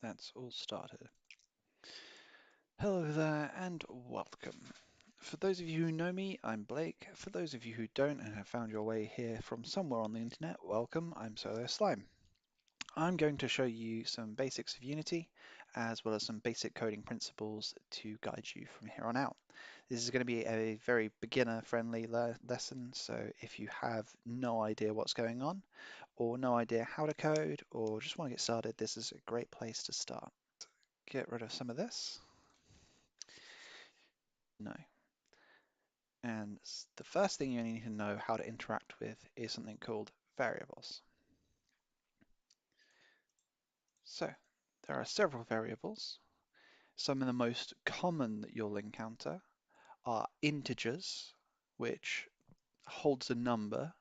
That's all started. Hello there and welcome. For those of you who know me, I'm Blake. For those of you who don't and have found your way here from somewhere on the internet, welcome, I'm SoloSlime. I'm going to show you some basics of Unity as well as some basic coding principles to guide you from here on out. This is going to be a very beginner-friendly lesson, so if you have no idea what's going on or no idea how to code or just want to get started, this is a great place to start. Get rid of some of this. No. And the first thing you need to know how to interact with is something called variables. So there are several variables. Some of the most common that you'll encounter are integers, which holds a number,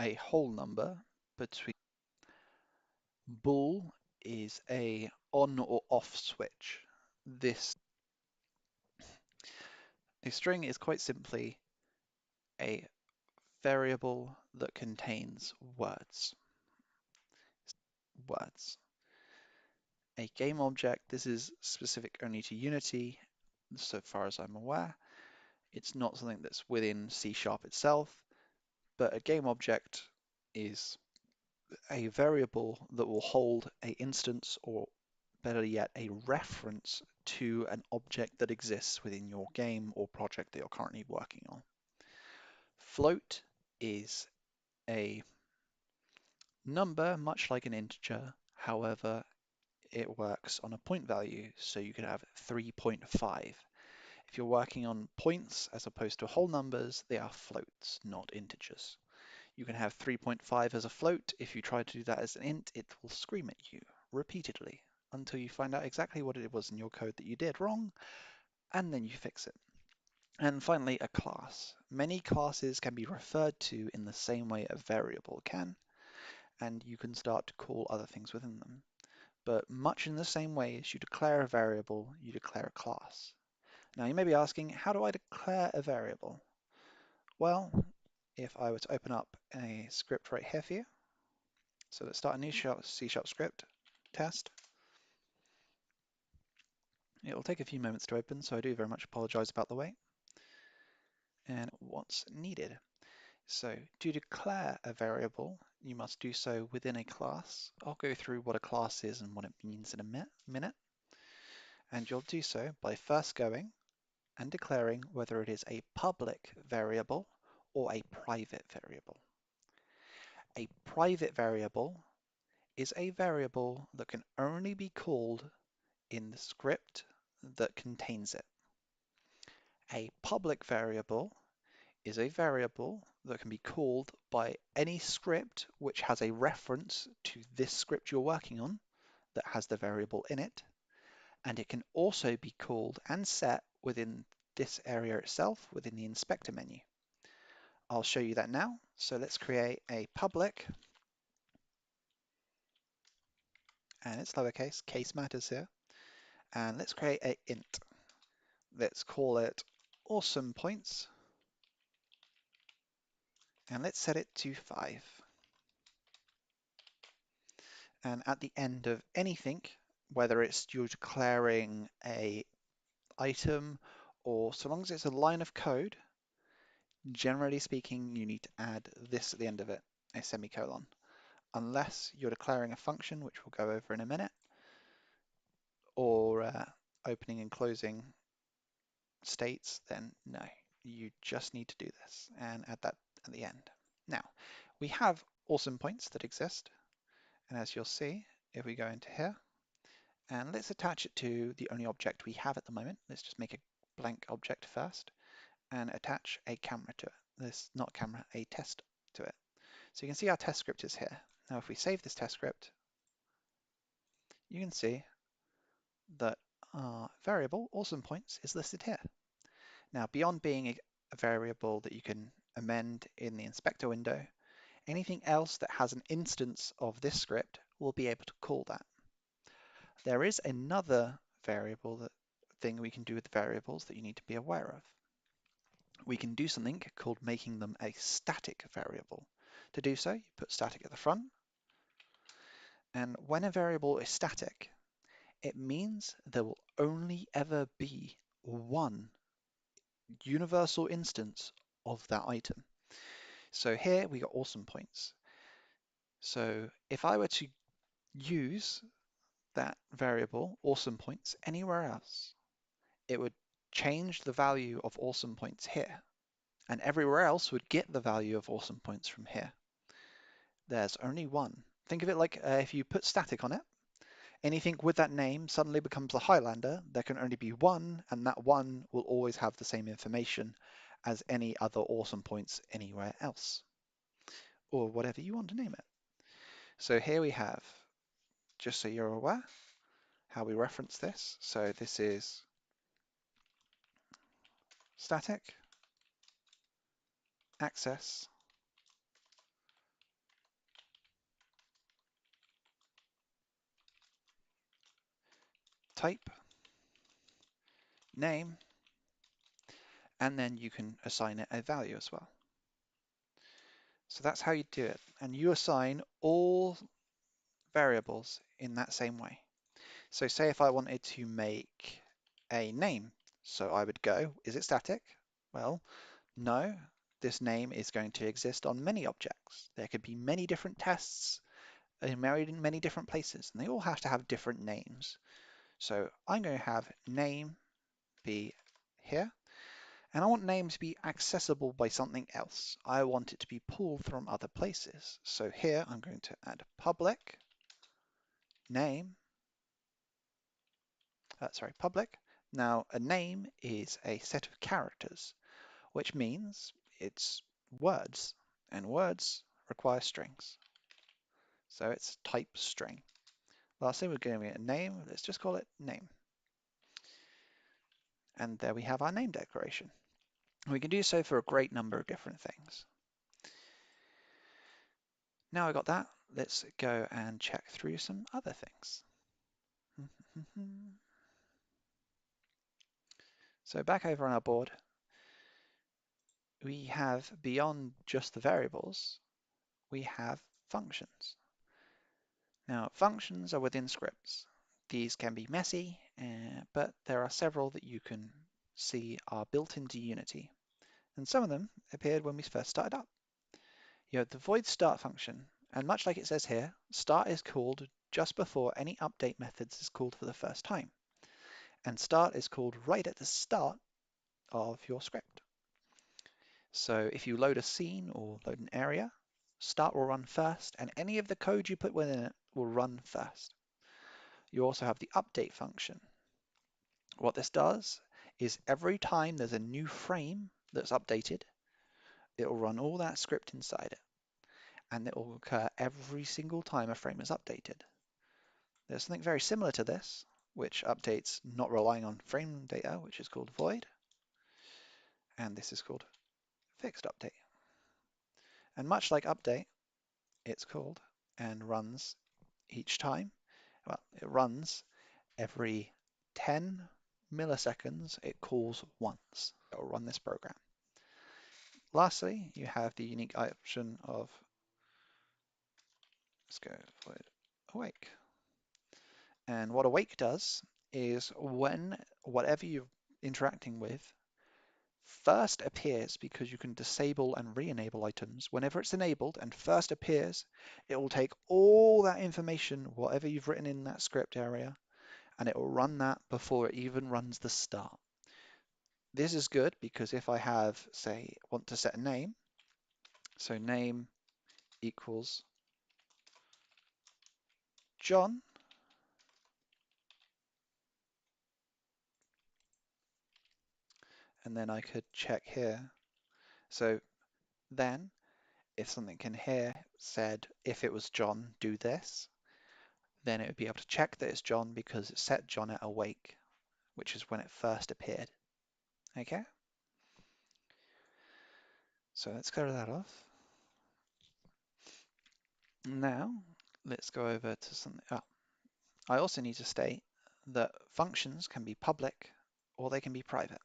a whole number between. Bool is a on or off switch. This a string is quite simply a variable that contains words. Words. A game object, this is specific only to Unity, so far as I'm aware. It's not something that's within C# itself, but a game object is a variable that will hold a instance, or better yet, a reference to an object that exists within your game or project that you're currently working on. Float is a number, much like an integer, however, it works on a point value, so you could have 3.5. If you're working on points as opposed to whole numbers, they are floats, not integers. You can have 3.5 as a float. If you try to do that as an int, it will scream at you repeatedly until you find out exactly what it was in your code that you did wrong, and then you fix it. And finally, a class. Many classes can be referred to in the same way a variable can, and you can start to call other things within them. But much in the same way as you declare a variable, you declare a class. Now you may be asking, how do I declare a variable? Well, if I were to open up a script right here for you, so let's start a new C# script test. It will take a few moments to open, so I do very much apologize about the wait. And what's needed. So to declare a variable, you must do so within a class. I'll go through what a class is and what it means in a minute. And you'll do so by first going and declaring whether it is a public variable or a private variable. A private variable is a variable that can only be called in the script that contains it. A public variable is a variable that can be called by any script which has a reference to this script you're working on that has the variable in it, and it can also be called and set within this area itself within the inspector menu. I'll show you that now. So let's create a public, and it's lowercase, case matters here, and let's create a int. Let's call it awesome points, and let's set it to 5. And at the end of anything, whether it's you're declaring a item or so long as it's a line of code, generally speaking, you need to add this at the end of it, a semicolon. Unless you're declaring a function, which we'll go over in a minute, or opening and closing states, then no, you just need to do this and add that at the end. Now, we have awesome points that exist, and as you'll see, if we go into here, and let's attach it to the only object we have at the moment. Let's just make a blank object first and attach a camera to it. This, not camera, a test to it. So you can see our test script is here. Now if we save this test script, you can see that our variable, awesome points, is listed here. Now beyond being a variable that you can amend in the inspector window, anything else that has an instance of this script will be able to call that. There is another variable thing we can do with variables that you need to be aware of. We can do something called making them a static variable. To do so, you put static at the front, and when a variable is static, It means there will only ever be one universal instance of that item. So here we got awesome points. So if I were to use that variable, awesome points, anywhere else, it would change the value of awesome points here, and everywhere else would get the value of awesome points from here. There's only one. Think of it like if you put static on it, anything with that name suddenly becomes a Highlander. There can only be one, and that one will always have the same information as any other awesome points anywhere else, or whatever you want to name it. So here we have, just so you're aware, how we reference this. So this is static access type name, and then you can assign it a value as well. So that's how you do it. And you assign all variables in that same way. So say if I wanted to make a name, so I would go, is it static? Well, no, this name is going to exist on many objects. There could be many different tests married in many different places, and they all have to have different names. So I'm going to have name be here, and I want name to be accessible by something else. I want it to be pulled from other places. So here I'm going to add public name, public. Now a name is a set of characters, which means it's words, and words require strings. So it's type string. Lastly, we're giving it a name. Let's just call it name. And there we have our name declaration. We can do so for a great number of different things. Now I got that, let's go and check through some other things. So back over on our board, we have, beyond just the variables, we have functions. Now, functions are within scripts. These can be messy, but there are several that you can see are built into Unity. And some of them appeared when we first started up. You have the void start function, and much like it says here, start is called just before any update methods is called for the first time. And start is called right at the start of your script. So if you load a scene or load an area, start will run first, and any of the code you put within it will run first. You also have the update function. What this does is every time there's a new frame that's updated, it will run all that script inside it, and it will occur every single time a frame is updated. There's something very similar to this, which updates not relying on frame data, which is called void, and this is called fixed update. And much like update, it's called and runs each time. Well, it runs every 10 milliseconds, it calls once. It will run this program. Lastly, you have the unique option of, let's go void awake. And what awake does is when whatever you're interacting with first appears, because you can disable and re-enable items, whenever it's enabled and first appears, it will take all that information, whatever you've written in that script area, and it will run that before it even runs the start. This is good because if I have, say, want to set a name, so name equals John, and then I could check here. So then if something in here said, if it was John, do this, then it would be able to check that it's John because it set John at awake, which is when it first appeared. Okay? So let's cover that off. Now, let's go over to something. I also need to state that functions can be public or they can be private.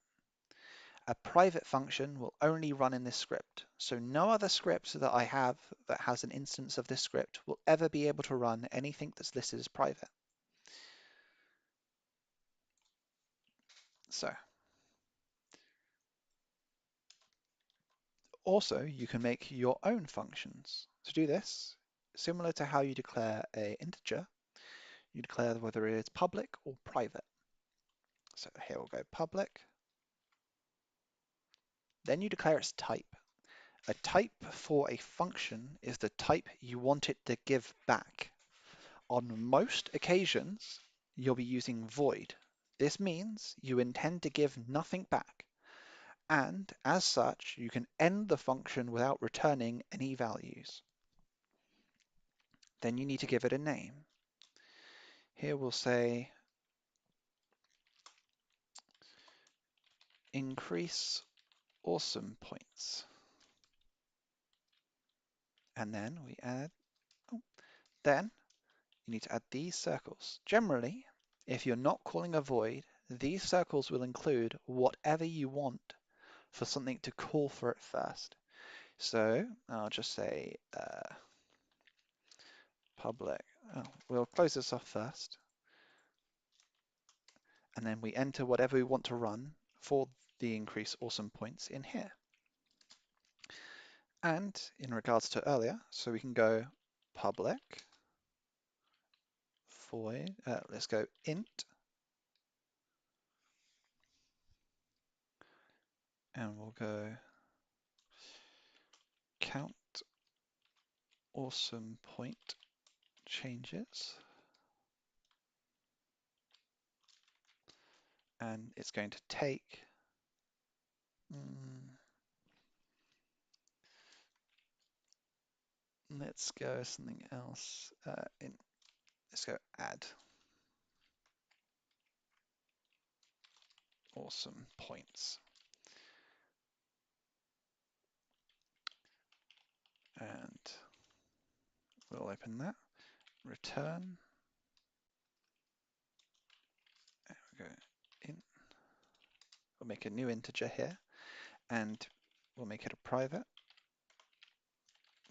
A private function will only run in this script, so no other script that I have that has an instance of this script will ever be able to run anything that's listed as private. So also you can make your own functions. To do this, similar to how you declare an integer, you declare whether it is public or private. So here we'll go public. Then you declare its type. A type for a function is the type you want it to give back. On most occasions, you'll be using void. This means you intend to give nothing back, and as such, you can end the function without returning any values. Then you need to give it a name. Here we'll say increase awesome points. And then we add, oh, then you need to add these circles. Generally, if you're not calling a void, these circles will include whatever you want for something to call for it first. So I'll just say public. Oh, we'll close this off first, and then we enter whatever we want to run for the increase awesome points in here. And in regards to earlier, so we can go public void, let's go int, and we'll go count awesome point changes, and it's going to take let's go something else. Let's go add awesome points, and we'll open that. Return. And we'll go in. We'll make a new integer here, and we'll make it a private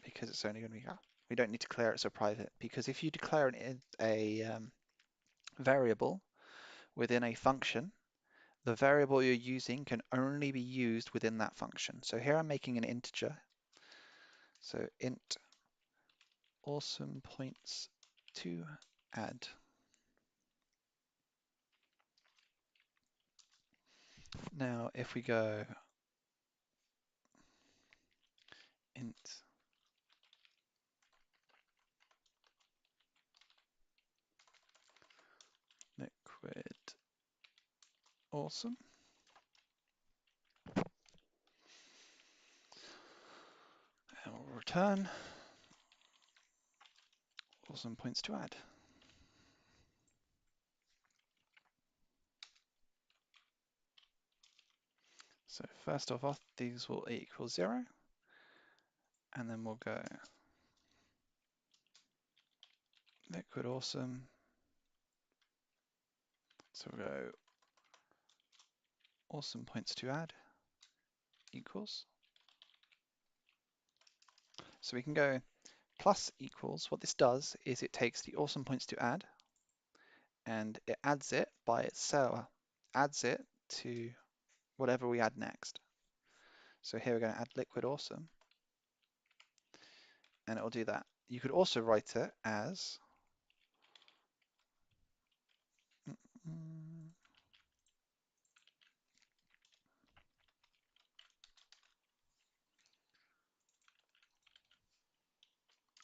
because it's only going to be. We don't need to declare it as a private because if you declare a variable within a function, the variable you're using can only be used within that function. So here I'm making an integer. So int awesome points to add. Now if we go int liquid awesome, and we'll return awesome points to add. So first off, these will equal 0, and then we'll go liquid awesome. So we'll go awesome points to add equals. So we can go plus equals. What this does is it takes the awesome points to add and it adds it by itself, adds it to whatever we add next. So here we're going to add liquid awesome, and it will do that. You could also write it as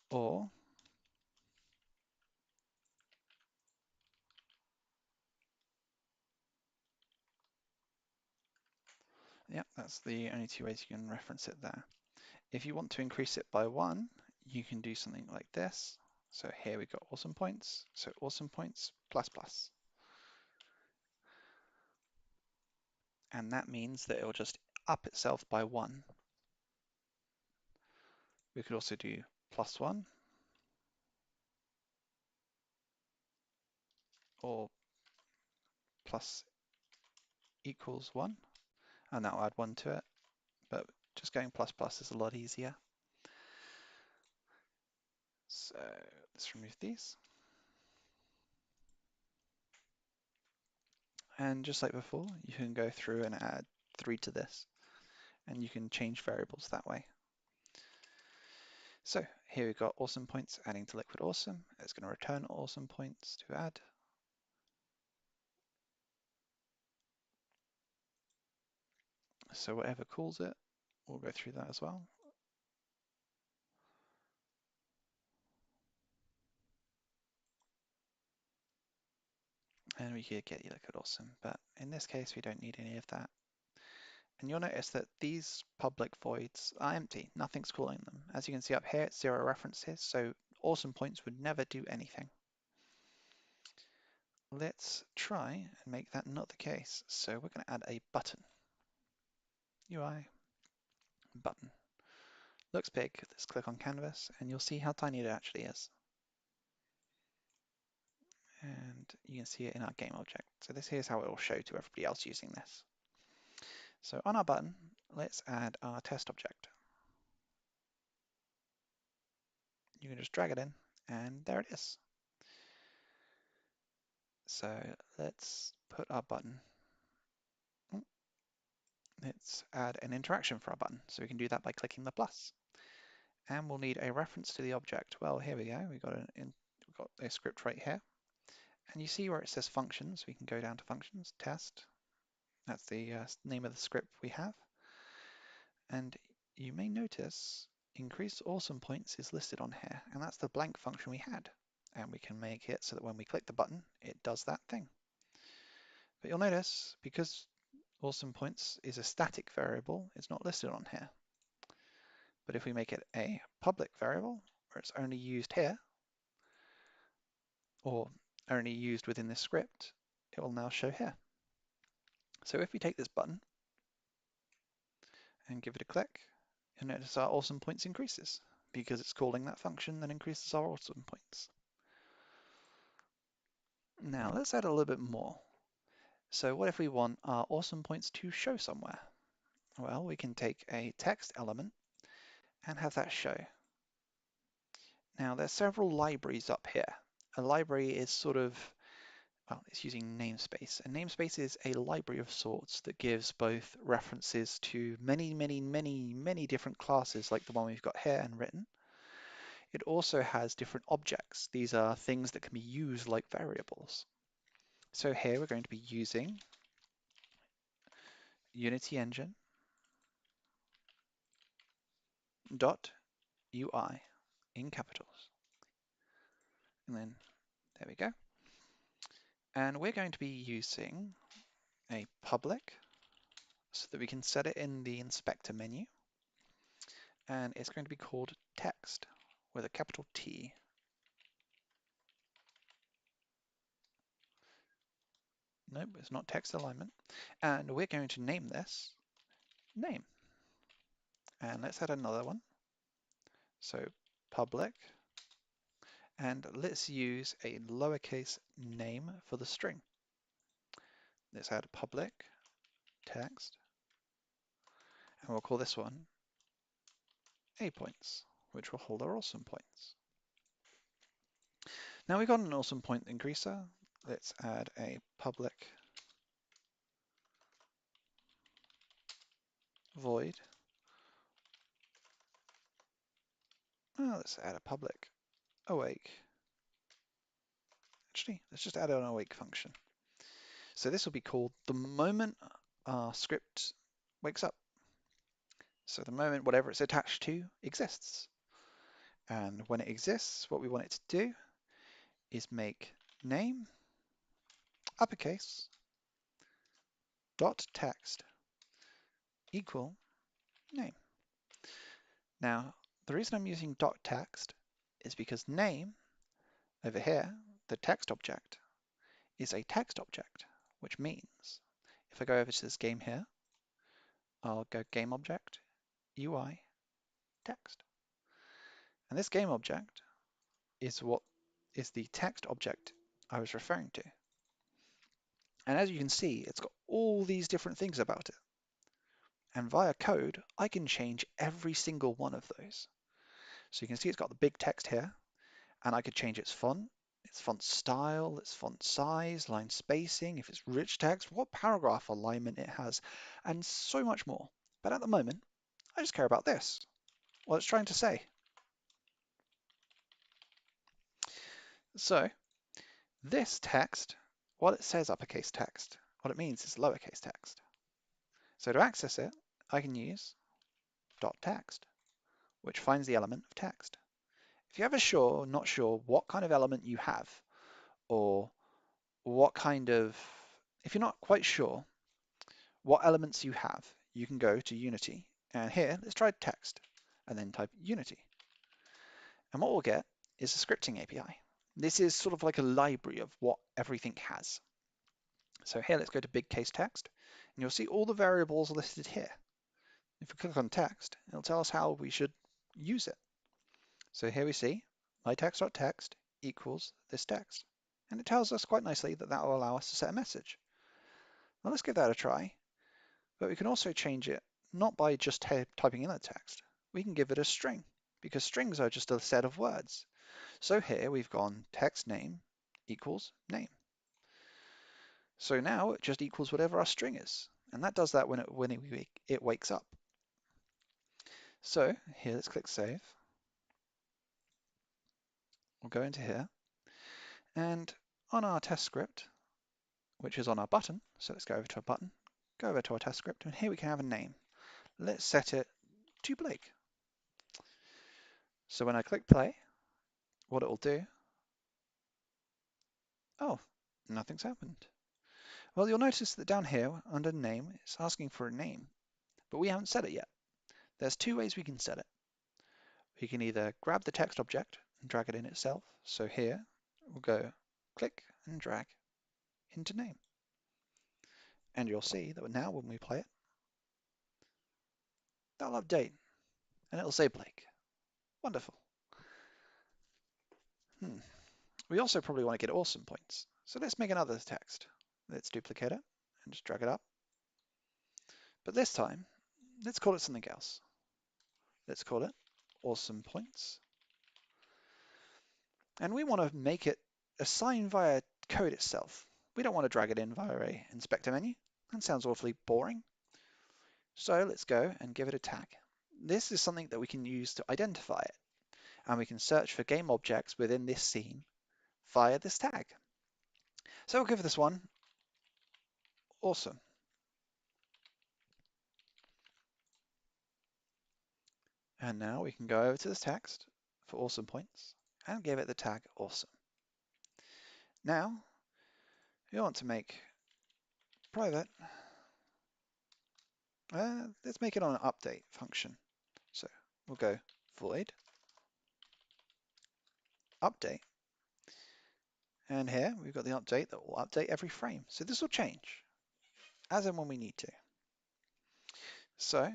or yeah, that's the only two ways you can reference it there. If you want to increase it by 1, you can do something like this. So here we got awesome points. So awesome points plus plus. And that means that it will just up itself by 1. We could also do plus 1 or plus equals 1, and that will add 1 to it. But just going plus plus is a lot easier. So let's remove these. And just like before, you can go through and add 3 to this, and you can change variables that way. So here we've got awesome points adding to liquid awesome. It's going to return awesome points to add. So whatever calls it, we'll go through that as well. And we could get liquid awesome, but in this case, we don't need any of that. And you'll notice that these public voids are empty. Nothing's calling them. As you can see up here, it's 0 references, so awesome points would never do anything. Let's try and make that not the case. So we're going to add a button. UI, button. Looks big. Let's click on canvas and you'll see how tiny it actually is. And you can see it in our game object. So this here's how it will show to everybody else using this. So on our button, let's add our test object. You can just drag it in and there it is. So let's put our button. Let's add an interaction for our button. So we can do that by clicking the plus. And we'll need a reference to the object. Well, here we go. We've got a script right here. And you see where it says functions. We can go down to functions, test. That's the name of the script we have. And you may notice increase awesome points is listed on here. And that's the blank function we had. And we can make it so that when we click the button, it does that thing. But you'll notice because awesome points is a static variable, it's not listed on here. But if we make it a public variable, where it's only used here, or only used within this script, it will now show here. So if we take this button and give it a click, you'll notice our awesome points increases because it's calling that function that increases our awesome points. Now let's add a little bit more. So what if we want our awesome points to show somewhere? Well, we can take a text element and have that show. Now there's several libraries up here. A library is sort of, well, it's using namespace. A namespace is a library of sorts that gives both references to many different classes like the one we've got here and written. It also has different objects. These are things that can be used like variables. So here we're going to be using Unity Engine dot UI in capitals. And then there we go. And we're going to be using a public so that we can set it in the inspector menu. And it's going to be called text with a capital T. Nope, it's not text alignment. And we're going to name this name. And let's add another one. So public. And let's use a lowercase name for the string. Let's add public text. And we'll call this one A points, which will hold our awesome points. Now we've got an awesome point increaser. Let's add a public void. Well, let's add a public awake. Actually, let's just add an awake function. So this will be called the moment our script wakes up. So the moment whatever it's attached to exists. And when it exists, what we want it to do is make name uppercase dot text equal name. Now, the reason I'm using dot text is because name over here, the text object, is a text object, which means if I go over to this game here, I'll go game object, UI, text. And this game object is what is the text object I was referring to. And as you can see, it's got all these different things about it. And via code, I can change every single one of those. So you can see it's got the big text here, and I could change its font, its font style, its font size, line spacing, if it's rich text, what paragraph alignment it has, and so much more. But at the moment, I just care about this, what it's trying to say. So this text, while it says uppercase text, what it means is lowercase text. So to access it, I can use .text, which finds the element of text. If you're ever not sure what kind of element you have, or what kind of, if you're not quite sure what elements you have, you can go to Unity. And here, let's try text, and then type Unity. And what we'll get is a scripting API. This is sort of like a library of what everything has. So here, let's go to big case text, and you'll see all the variables listed here. If we click on text, it'll tell us how we should use it. So here we see my text.text equals this text. And it tells us quite nicely that that will allow us to set a message. Now let's give that a try. But we can also change it not by just typing in the text. We can give it a string, because strings are just a set of words. So here we've gone text name equals name. So now it just equals whatever our string is. And that does that when it wakes up. So here, let's click save. We'll go into here. And on our test script, which is on our button, so let's go over to our button, go over to our test script, and here we can have a name. Let's set it to Blake. So when I click play, what it will do, oh, nothing's happened. Well, you'll notice that down here under name, it's asking for a name, but we haven't set it yet. There's two ways we can set it. We can either grab the text object and drag it in itself. So here we'll go click and drag into name. And you'll see that now when we play it, that'll update and it'll say Blake. Wonderful. We also probably want to get awesome points. So let's make another text. Let's duplicate it and just drag it up. But this time, let's call it something else. Let's call it awesome points. And we want to make it assign via code itself. We don't want to drag it in via a inspector menu. That sounds awfully boring. So let's go and give it a tag. This is something that we can use to identify it. And we can search for game objects within this scene via this tag. So we'll give this one awesome. And now we can go over to this text for awesome points and give it the tag awesome. Now, we want to make private, let's make it on an update function. So we'll go void update. And here we've got the update that will update every frame. So this will change as and when we need to. So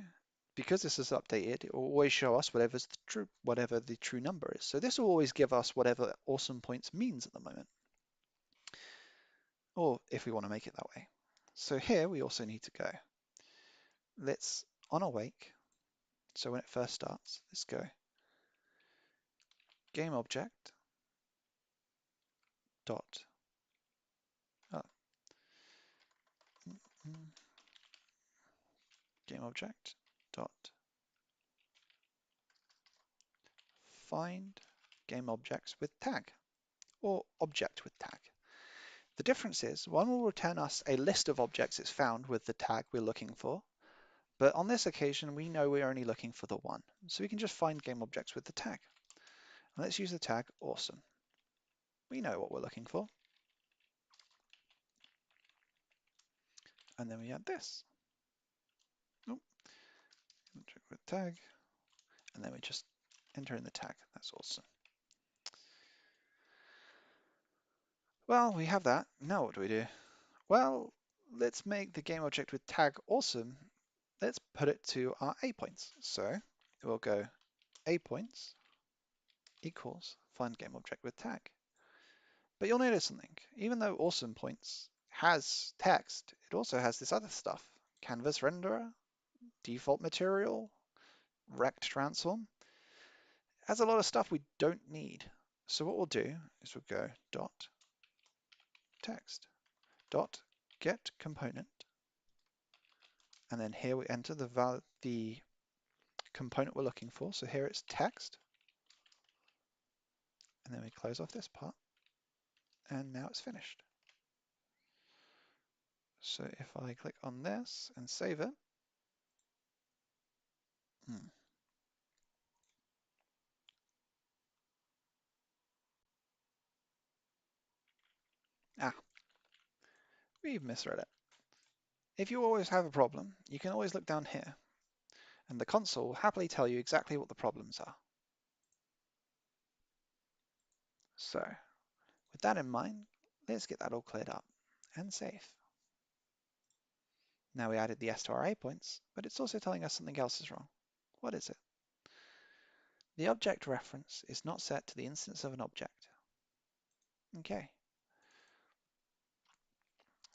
because this is updated, it will always show us whatever the true number is. So this will always give us whatever awesome points means at the moment, or if we want to make it that way. So here we also need to go. Let's on awake. So when it first starts, let's go game object dot game object dot find game objects with tag, or object with tag. The difference is one will return us a list of objects it's found with the tag we're looking for, but on this occasion we know we're only looking for the one, so we can just find game objects with the tag. And let's use the tag awesome. We know what we're looking for. And then we add this. Nope. With tag, and then we just enter in the tag. That's awesome. Well, we have that. Now what do we do? Well, let's make the game object with tag awesome. Let's put it to our A points. So we'll go A points equals find game object with tag. But you'll notice something. Even though awesome points has text, it also has this other stuff. Canvas renderer, default material, rect transform. It has a lot of stuff we don't need. So what we'll do is we'll go dot text dot get component, and then here we enter the component we're looking for. So here it's text, and then we close off this part, and now it's finished. So if I click on this and save it, ah, we've misread it. If you always have a problem, you can always look down here, and the console will happily tell you exactly what the problems are. So with that in mind, let's get that all cleared up and save. Now we added the S to our A points, but it's also telling us something else is wrong. What is it? The object reference is not set to the instance of an object. Okay,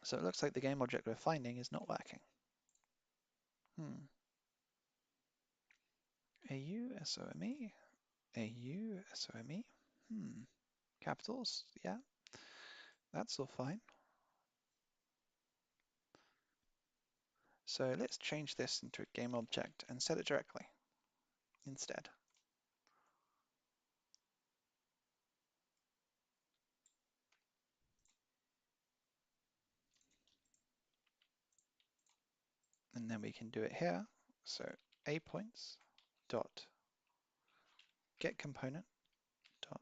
so it looks like the game object we're finding is not working. AUSOME, AUSOME, capitals, yeah, that's all fine. So let's change this into a game object and set it directly instead. And then we can do it here. So A points dot get component dot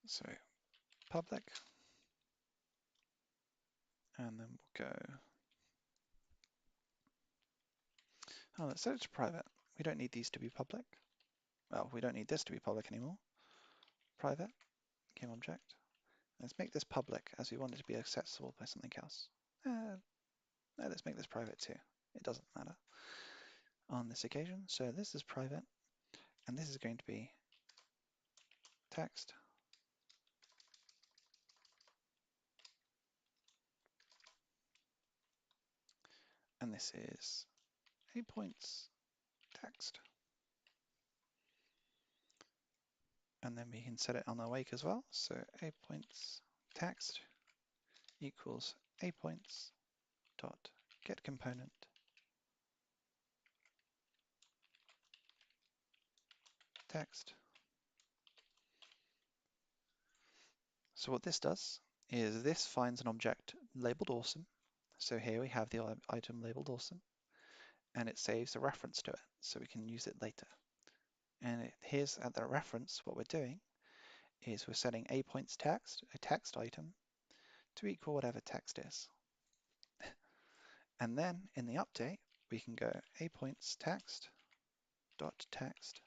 so public, and then we'll go, oh, let's set it to private. We don't need these to be public. Well, we don't need this to be public anymore. Private, game object. Let's make this public as we want it to be accessible by something else. No, let's make this private too. It doesn't matter on this occasion. So this is private, and this is going to be text. And this is A points text. And then we can set it on the wake as well. So A points text equals A points dot get component text. So what this does is this finds an object labeled awesome. So here we have the item labeled awesome, and it saves a reference to it so we can use it later. And here's at the reference, what we're doing is we're setting A points text, a text item, to equal whatever text is. And then in the update, we can go A points text dot text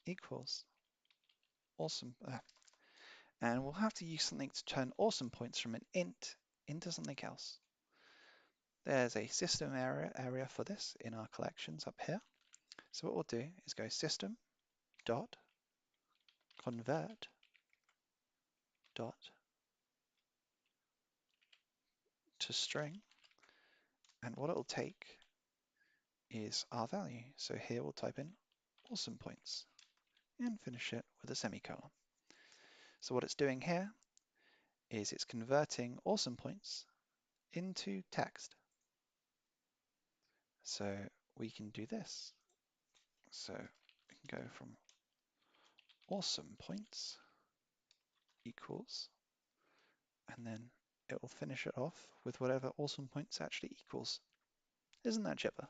equals awesome. And we'll have to use something to turn awesome points from an int into something else. There's a system area for this in our collections up here. So what we'll do is go system dot convert dot to string, and what it will take is our value. So here we'll type in awesome points and finish it with a semicolon. So what it's doing here is it's converting awesome points into text. So we can do this. So we can go from awesome points equals, and then it will finish it off with whatever awesome points actually equals. Isn't that chipper?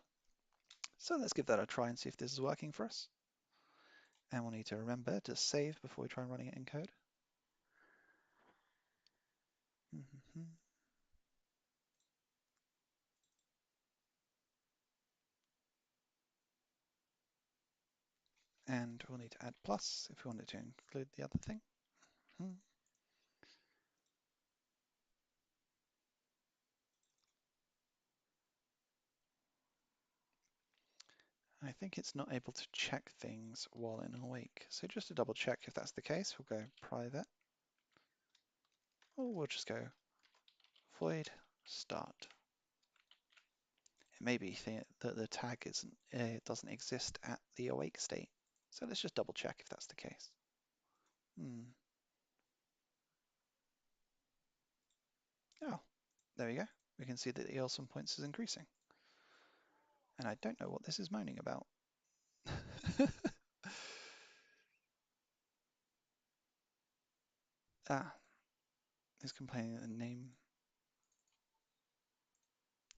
So let's give that a try and see if this is working for us. And we'll need to remember to save before we try running it in code. And we'll need to add plus if we wanted to include the other thing. I think it's not able to check things while in awake. So just to double check if that's the case, we'll go private, or we'll just go void start. It may be that the tag doesn't exist at the awake state. So let's just double check if that's the case. Oh, there we go. We can see that the awesome points is increasing. And I don't know what this is moaning about. Ah, it's complaining that the name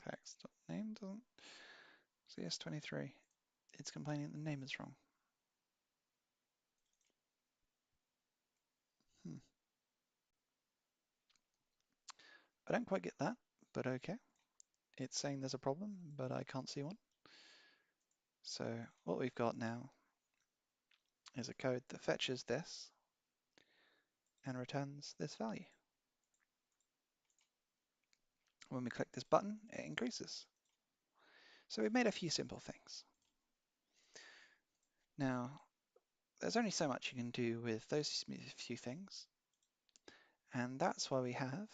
text name doesn't CS23. It's complaining the name is wrong. I don't quite get that, but okay. It's saying there's a problem, but I can't see one. So what we've got now is a code that fetches this and returns this value. When we click this button, it increases. So we've made a few simple things. Now, there's only so much you can do with those few things, and that's why we have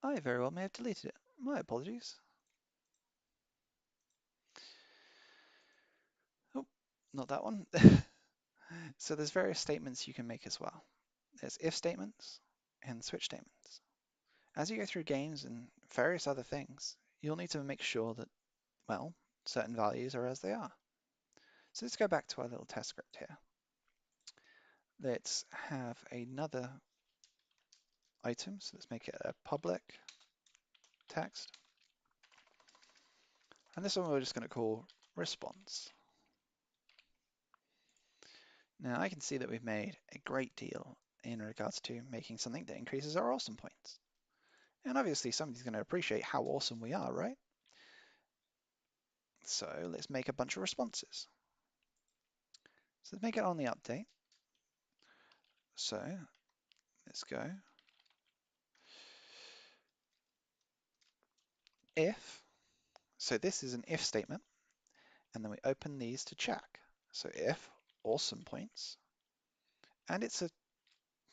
I very well may have deleted it. My apologies. Oh, not that one. So there's various statements you can make as well. There's if statements and switch statements. As you go through games and various other things, you'll need to make sure that, well, certain values are as they are. So let's go back to our little test script here. Let's have another item. So let's make it a public text. And this one we're just going to call response. Now I can see that we've made a great deal in regards to making something that increases our awesome points. And obviously somebody's going to appreciate how awesome we are, right? So let's make a bunch of responses. So let's make it on the update. So let's go if. So this is an if statement, and then we open these to check. So if awesome points, and it's a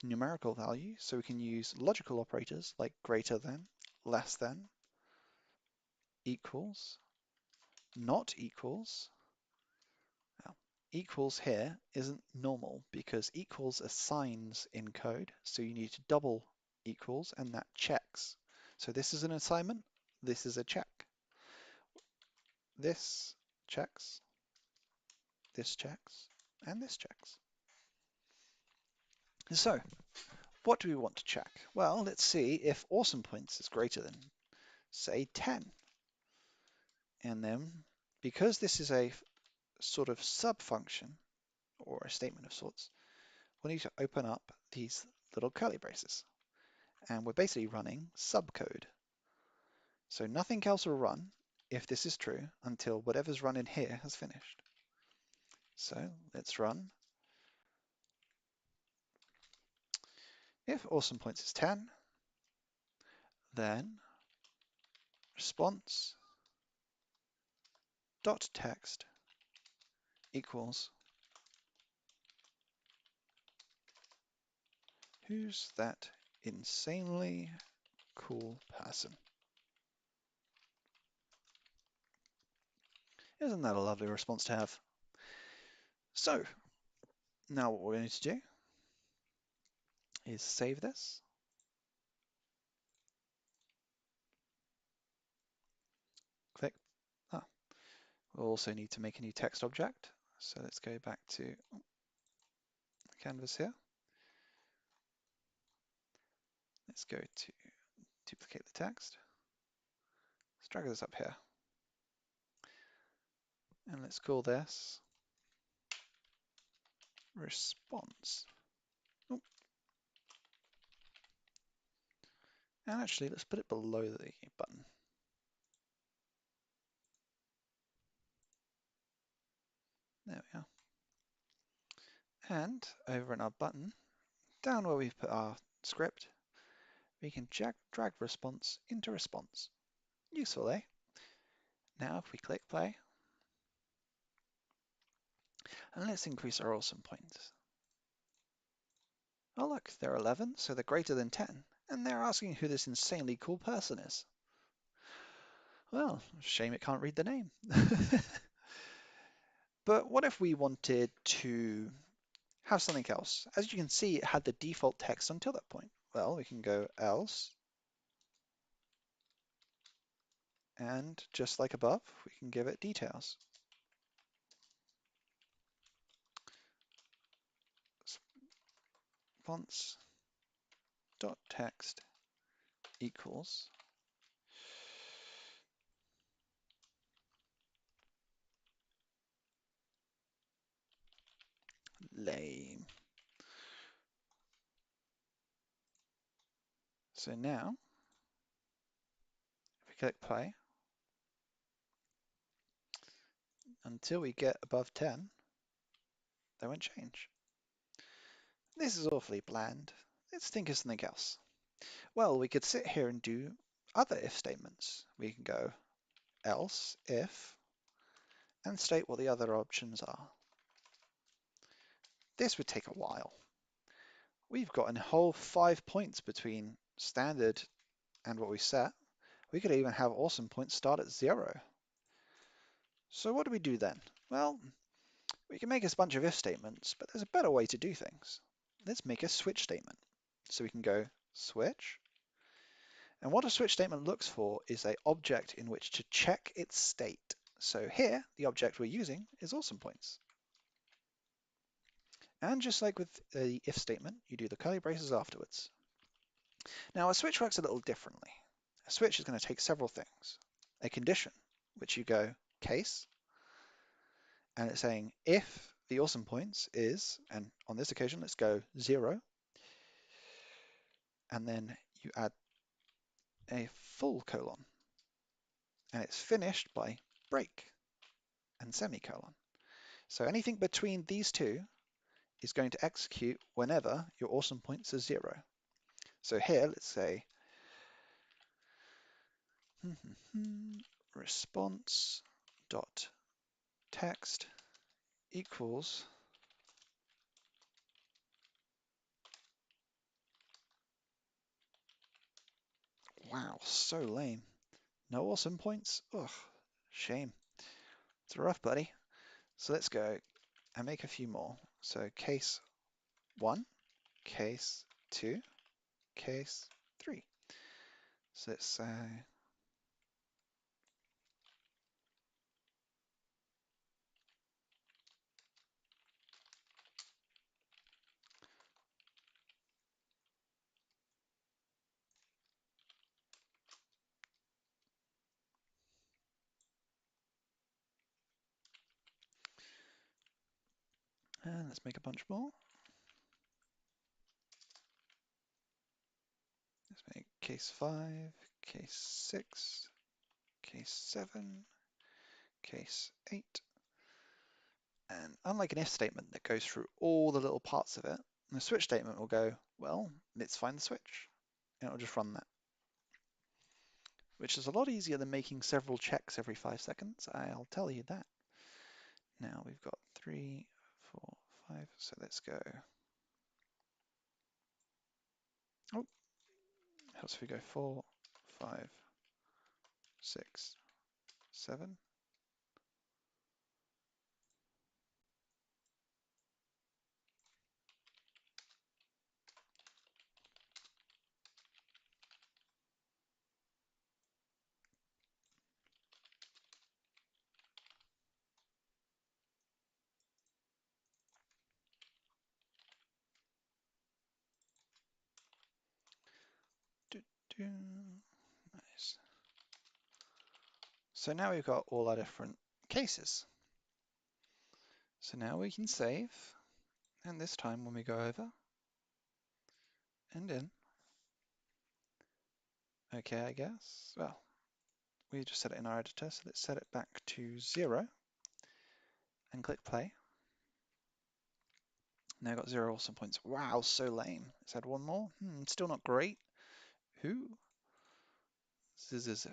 numerical value, so we can use logical operators like greater than, less than, equals, not equals. Now, equals here isn't normal because equals are signs in code, so you need to double equals and that checks. So this is an assignment, this is a check. This checks, this checks, and this checks. So what do we want to check? Well, let's see if awesome points is greater than, say, 10. And then, because this is a sort of sub-function, or a statement of sorts, we'll need to open up these little curly braces. And we're basically running subcode. So nothing else will run if this is true until whatever's run in here has finished. So let's run if awesome points is 10, then response dot text equals who's that insanely cool person? Isn't that a lovely response to have? So now what we're going to do is save this. Click. Ah, we'll also need to make a new text object. So let's go back to the canvas here. Let's go to duplicate the text. Let's drag this up here. And let's call this response. Oh. And actually, let's put it below the button. There we are. And over in our button, down where we've put our script, we can drag response into response. Useful, eh? Now if we click play, and let's increase our awesome points. Oh look, they're 11, so they're greater than 10, and they're asking who this insanely cool person is. Well, shame it can't read the name. But what if we wanted to have something else? As you can see, it had the default text until that point. Well, we can go else, and just like above, we can give it details. Response.text equals lame. So now, if we click play, until we get above 10, they won't change. This is awfully bland. Let's think of something else. Well, we could sit here and do other if statements. We can go else if and state what the other options are. This would take a while. We've got a whole 5 points between standard and what we set. We could even have awesome points start at 0. So what do we do then? Well, we can make a bunch of if statements, but there's a better way to do things. Let's make a switch statement. So we can go switch. And what a switch statement looks for is an object in which to check its state. So here, the object we're using is awesome points. And just like with the if statement, you do the curly braces afterwards. Now a switch works a little differently. A switch is going to take several things. A condition, which you go case, and it's saying if the awesome points is, and on this occasion let's go 0, and then you add a full colon, and it's finished by break and semicolon. So anything between these two is going to execute whenever your awesome points are 0. So here, let's say response dot text equals wow, so lame. No awesome points? Ugh, shame. It's rough, buddy. So let's go and make a few more. So case 1, case 2, case 3. So let's say and let's make a bunch more. Let's make case 5, case 6, case 7, case 8. And unlike an if statement that goes through all the little parts of it, the switch statement will go, well, let's find the switch. And it'll just run that. Which is a lot easier than making several checks every 5 seconds, I'll tell you that. Now we've got 3, 4, 5, so let's go. Oh, else if we go 4, 5, 6, 7. Do, do. Nice. So now we've got all our different cases. So now we can save, and this time when we go over and in, okay, I guess, well, we just set it in our editor, so let's set it back to 0 and click play. Now got 0 awesome points. Wow, so lame. Let's add one more. Still not great. Who? Zzz.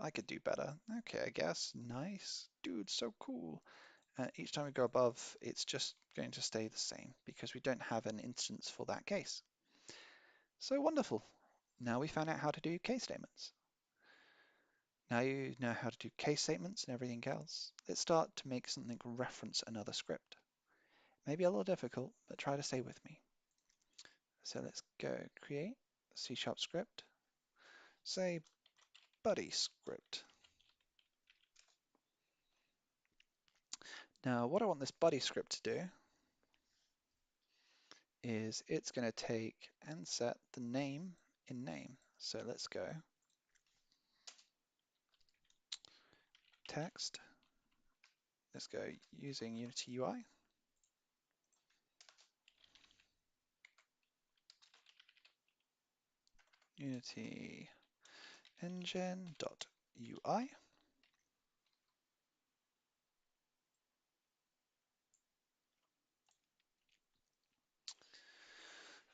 I could do better. Okay, I guess. Nice. Dude, so cool. Each time we go above, it's just going to stay the same because we don't have an instance for that case. So wonderful. Now we found out how to do case statements. Now you know how to do case statements and everything else. Let's start to make something reference another script. Maybe a little difficult, but try to stay with me. So let's go create C# script, say buddy script. Now what I want this buddy script to do is it's going to take and set the name in name. So let's go text. Let's go using Unity UI. Unity engine.ui.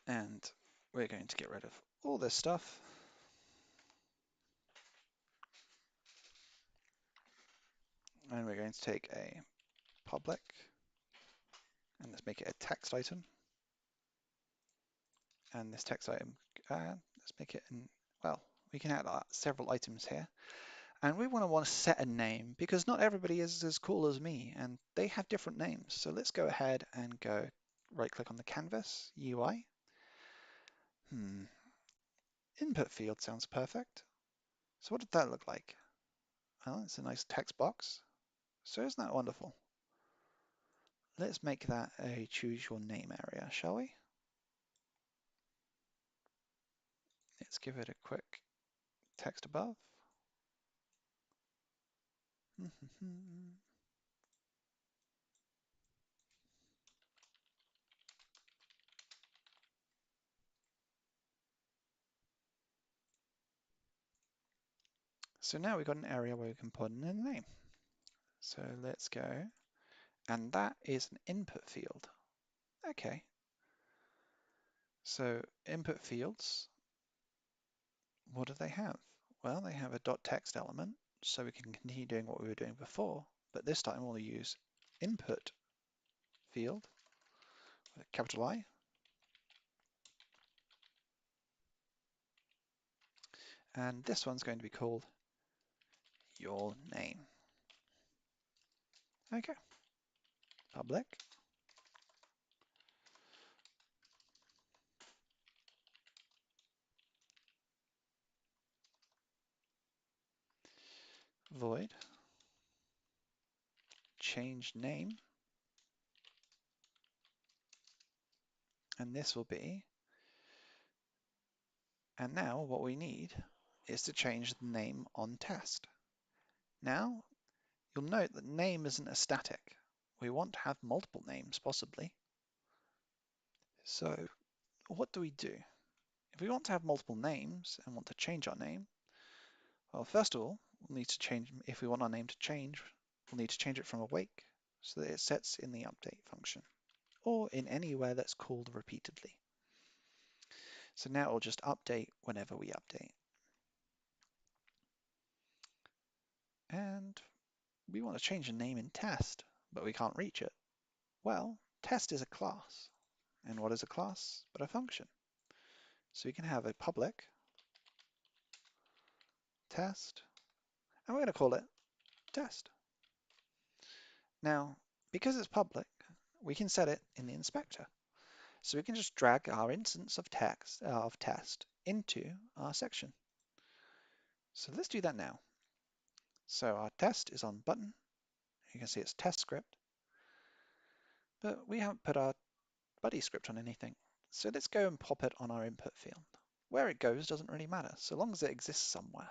And we're going to get rid of all this stuff. And we're going to take a public and let's make it a text item. And this text item, let's make it well, we can add several items here. And we want to set a name because not everybody is as cool as me and they have different names. So let's go ahead and go right click on the canvas, UI. Input field sounds perfect. So what did that look like? Well, it's a nice text box. So isn't that wonderful? Let's make that a choose your name area, shall we? Let's give it a quick text above. So now we've got an area where we can put in a name. So let's go, and that is an input field. Okay. So input fields, what do they have? Well, they have a .text element, so we can continue doing what we were doing before, but this time we'll use input field, with a capital I, and this one's going to be called your name. Okay, public, void, change name, and this will be, and now what we need is to change the name on test. Now, you'll note that name isn't a static. We want to have multiple names, possibly. So what do we do? If we want to have multiple names and want to change our name, well, first of all, we'll need to change, if we want our name to change, we'll need to change it from awake so that it sets in the update function or in anywhere that's called repeatedly. So now it'll just update whenever we update. And we want to change the name in test, but we can't reach it. Well, test is a class. And what is a class but a function? So we can have a public test, and we're going to call it test. Now, because it's public, we can set it in the inspector. So we can just drag our instance of test into our section. So let's do that now. So our test is on button. You can see it's test script, but we haven't put our buddy script on anything. So let's go and pop it on our input field. Where it goes doesn't really matter, so long as it exists somewhere.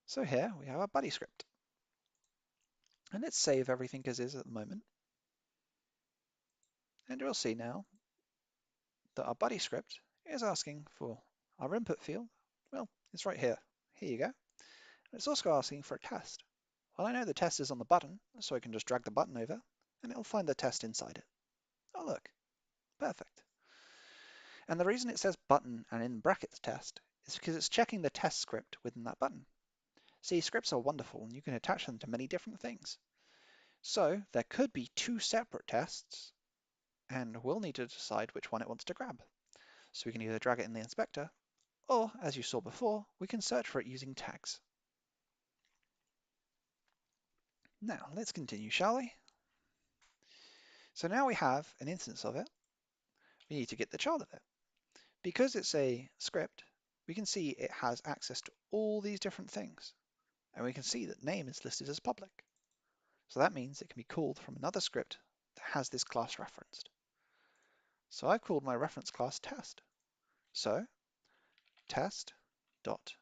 So here we have our buddy script. And let's save everything as is at the moment. And we'll see now that our buddy script is asking for our input field. Well, it's right here. Here you go. It's also asking for a test. Well, I know the test is on the button, so I can just drag the button over, and it'll find the test inside it. Oh, look, perfect. And the reason it says button and in brackets test is because it's checking the test script within that button. See, scripts are wonderful and you can attach them to many different things. So there could be two separate tests and we'll need to decide which one it wants to grab. So we can either drag it in the inspector or, as you saw before, we can search for it using tags. Now let's continue, shall we? So now we have an instance of it. We need to get the child of it. Because it's a script, we can see it has access to all these different things. And we can see that name is listed as public. So that means it can be called from another script that has this class referenced. So I've called my reference class test. So test dot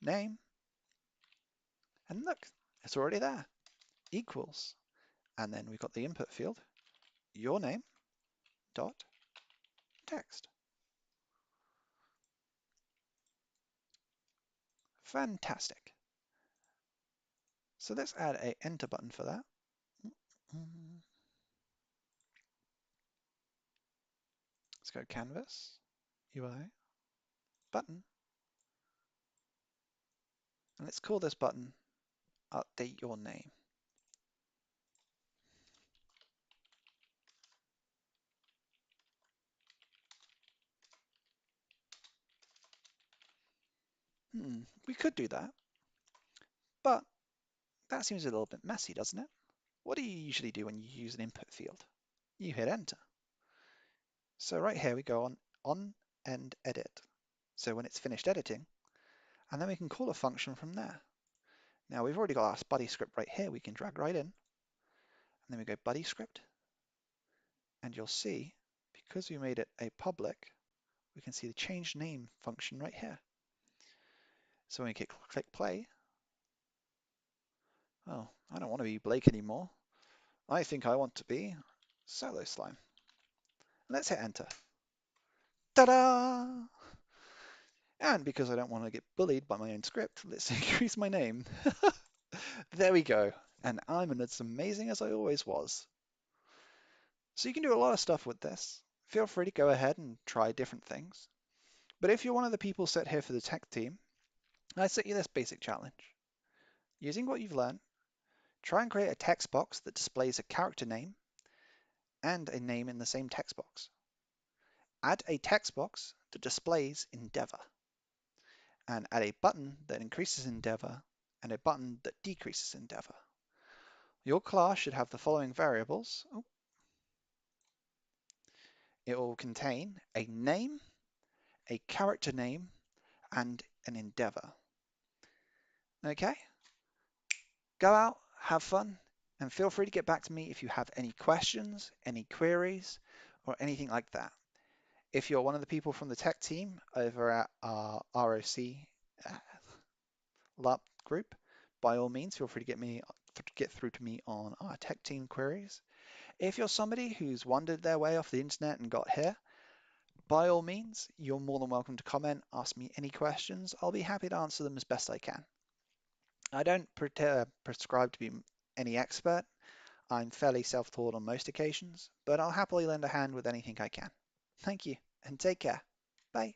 name, and look, it's already there, equals, and then we've got the input field, your name dot text. Fantastic. So let's add a enter button for that. Let's go canvas, UI, button, and let's call this button update your name. We could do that, but that seems a little bit messy, doesn't it? What do you usually do when you use an input field? You hit enter. So right here we go on end edit. So when it's finished editing, and then we can call a function from there. Now we've already got our buddy script right here. We can drag right in, and then we go buddy script, and you'll see, because we made it a public, we can see the change name function right here. So when we click play, oh, I don't want to be Blake anymore. I think I want to be SoloSlime. Let's hit enter. Ta-da! And because I don't want to get bullied by my own script, let's increase my name. There we go. And I'm as amazing as I always was. So you can do a lot of stuff with this. Feel free to go ahead and try different things. But if you're one of the people set here for the tech team, I set you this basic challenge. Using what you've learned, try and create a text box that displays a character name and a name in the same text box. Add a text box that displays Endeavor, and add a button that increases Endeavor and a button that decreases Endeavor. Your class should have the following variables. It will contain a name, a character name, and an endeavor. Okay? Go out, have fun, and feel free to get back to me if you have any questions, any queries, or anything like that. If you're one of the people from the tech team over at our ROC LARP group, by all means, feel free to get through to me on our tech team queries. If you're somebody who's wandered their way off the internet and got here, by all means, you're more than welcome to comment, ask me any questions. I'll be happy to answer them as best I can. I don't prescribe to be any expert. I'm fairly self-taught on most occasions, but I'll happily lend a hand with anything I can. Thank you, and take care. Bye.